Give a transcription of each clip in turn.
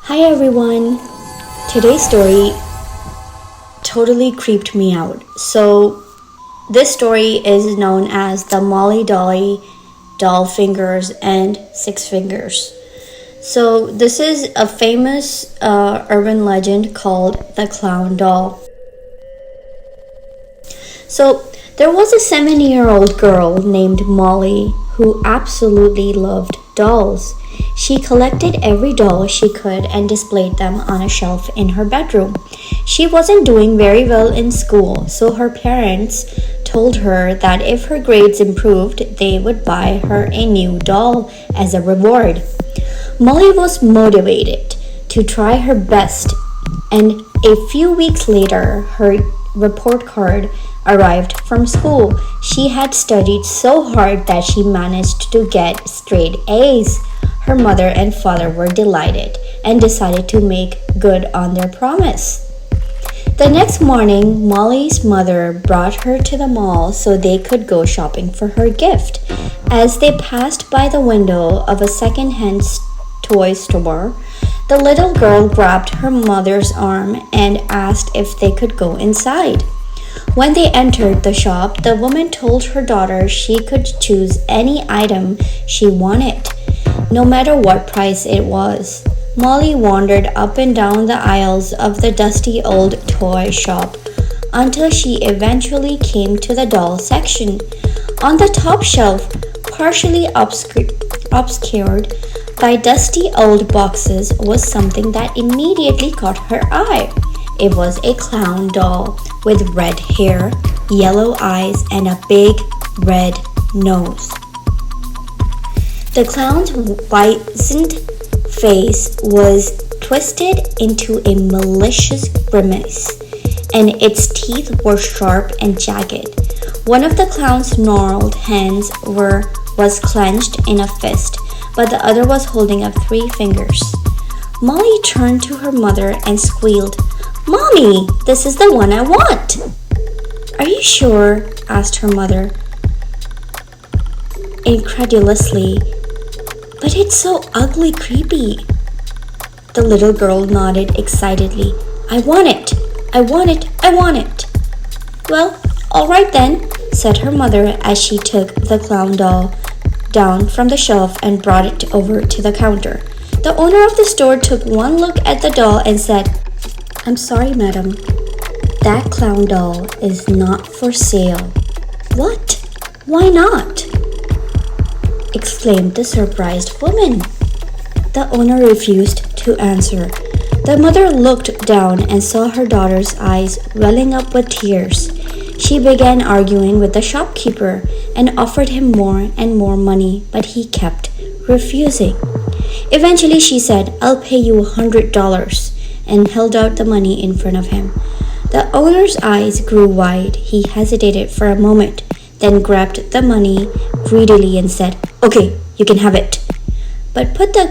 Hi everyone! Today's story totally creeped me out. So, this story is known as the Molly Dolly Doll Fingers and Six Fingers. So, this is a famous urban legend called the Clown Doll. So, there was a 7-year-old girl named Molly who absolutely loved dolls. She collected every doll she could and displayed them on a shelf in her bedroom. She wasn't doing very well in school, so her parents told her that if her grades improved, they would buy her a new doll as a reward. Molly was motivated to try her best, and a few weeks later, her report card arrived from school. She had studied so hard that she managed to get straight A's. Her mother and father were delighted and decided to make good on their promise. The next morning, Molly's mother brought her to the mall so they could go shopping for her gift. As they passed by the window of a second-hand toy store, the little girl grabbed her mother's arm and asked if they could go inside. When they entered the shop, the woman told her daughter she could choose any item she wanted, no matter what price it was. Molly wandered up and down the aisles of the dusty old toy shop until she eventually came to the doll section. On the top shelf, partially obscured by dusty old boxes, was something that immediately caught her eye. It was a clown doll with red hair, yellow eyes, and a big red nose. The clown's wizened face was twisted into a malicious grimace, and its teeth were sharp and jagged. One of the clown's gnarled hands was clenched in a fist, but the other was holding up 3 fingers. Molly turned to her mother and squealed, "Mommy, this is the one I want!" "Are you sure?" asked her mother incredulously. "But it's so ugly creepy." The little girl nodded excitedly. "I want it! I want it! I want it!" "Well, all right then," said her mother as she took the clown doll down from the shelf and brought it over to the counter. The owner of the store took one look at the doll and said, "I'm sorry, madam. That clown doll is not for sale." "What? Why not?" exclaimed the surprised woman. The owner refused to answer. The mother looked down and saw her daughter's eyes welling up with tears. She began arguing with the shopkeeper and offered him more and more money, but he kept refusing. Eventually she said, "I'll pay you $100, and held out the money in front of him. The owner's eyes grew wide. He hesitated for a moment, then grabbed the money greedily and said, "Okay, you can have it," but put the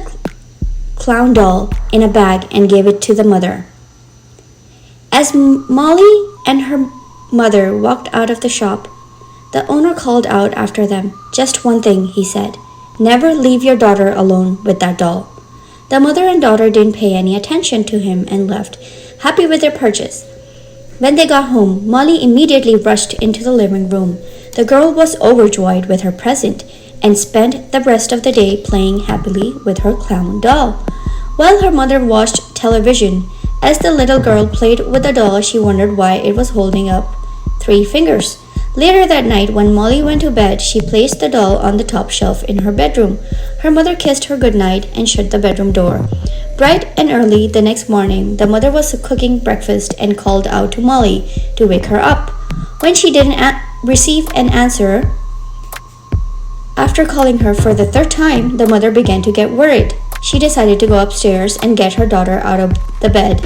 clown doll in a bag and gave it to the mother. As Molly and her mother walked out of the shop, the owner called out after them, "Just one thing," he said. "Never leave your daughter alone with that doll." The mother and daughter didn't pay any attention to him and left, happy with their purchase. When they got home, Molly immediately rushed into the living room. The girl was overjoyed with her present and spent the rest of the day playing happily with her clown doll. While her mother watched television, as the little girl played with the doll, she wondered why it was holding up 3 fingers. Later that night, when Molly went to bed, she placed the doll on the top shelf in her bedroom. Her mother kissed her goodnight and shut the bedroom door. Bright and early the next morning, the mother was cooking breakfast and called out to Molly to wake her up. When she didn't receive an answer, after calling her for the 3rd time, the mother began to get worried. She decided to go upstairs and get her daughter out of the bed.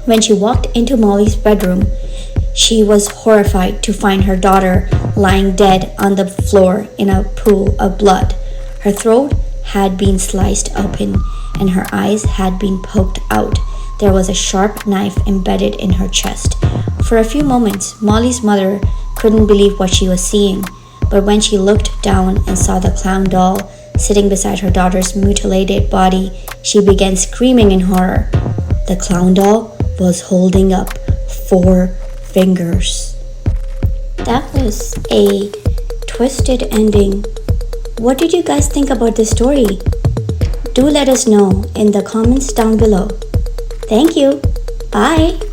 When she walked into Molly's bedroom, she was horrified to find her daughter lying dead on the floor in a pool of blood. Her throat had been sliced open and her eyes had been poked out. There was a sharp knife embedded in her chest. For a few moments, Molly's mother couldn't believe what she was seeing, but when she looked down and saw the clown doll Sitting beside her daughter's mutilated body, she began screaming in horror. The clown doll was holding up 4 fingers. That was a twisted ending. What did you guys think about this story? Do let us know in the comments down below. Thank you. Bye.